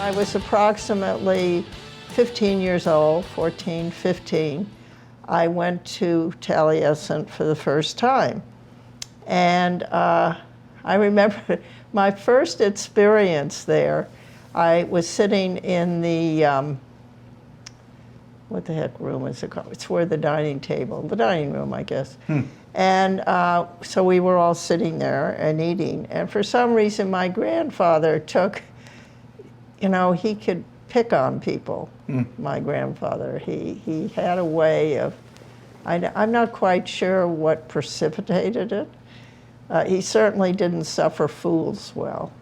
I was approximately 15 years old, 14, 15, I went to Taliesin for the first time. And I remember my first experience there, I was sitting in the, what the heck room is it called? It's where the dining room, I guess. And so we were all sitting there and eating. And for some reason, my grandfather took, he could pick on people, my grandfather. He had a way of, I'm not quite sure what precipitated it. He certainly didn't suffer fools well.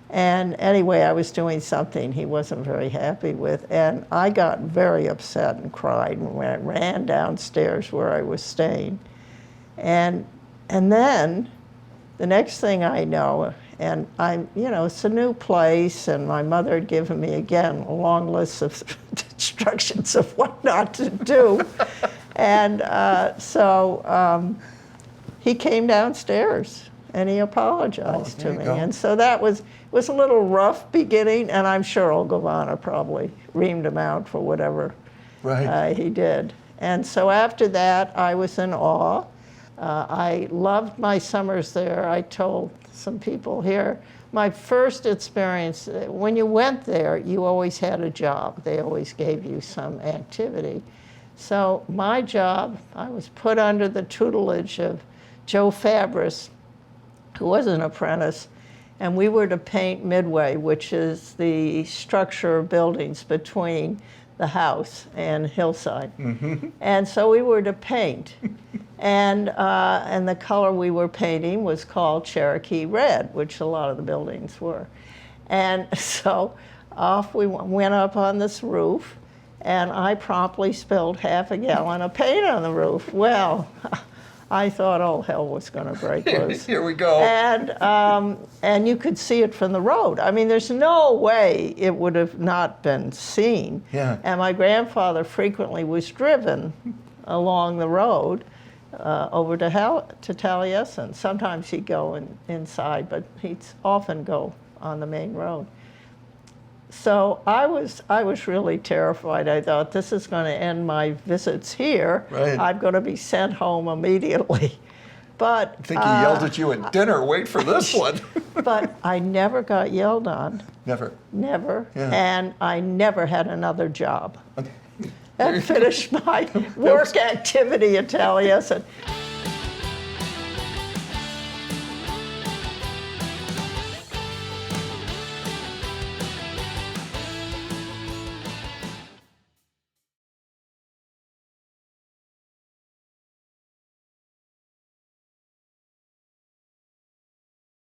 And anyway, I was doing something he wasn't very happy with, and I got very upset and cried and ran downstairs where I was staying. And then the next thing I know, and it's a new place, and my mother had given me, again, a long list of instructions of what not to do. And so he came downstairs and he apologized to me. And so that was a little rough beginning, and I'm sure Olgivanna probably reamed him out for whatever he did. And so after that, I was in awe. I loved my summers there. I told some people here, my first experience, when you went there, you always had a job. They always gave you some activity. So my job, I was put under the tutelage of Joe Fabris, who was an apprentice, and we were to paint Midway, which is the structure of buildings between the house and Hillside. And so we were to paint. And the color we were painting was called Cherokee Red, which a lot of the buildings were. And so off we went up on this roof, and I promptly spilled half a gallon of paint on the roof. Well, I thought all hell was going to break loose. Here we go. And you could see it from the road. I mean, there's no way it would have not been seen. Yeah. And my grandfather frequently was driven along the road over to Taliesin. Sometimes he'd go inside, but he'd often go on the main road. So I was really terrified. I thought, this is going to end my visits here. Right. I'm going to be sent home immediately. But I think he yelled at you at dinner, wait for this one. But I never got yelled on. Never. Never. Yeah. And I never had another job. And finished my work activity at Taliesin.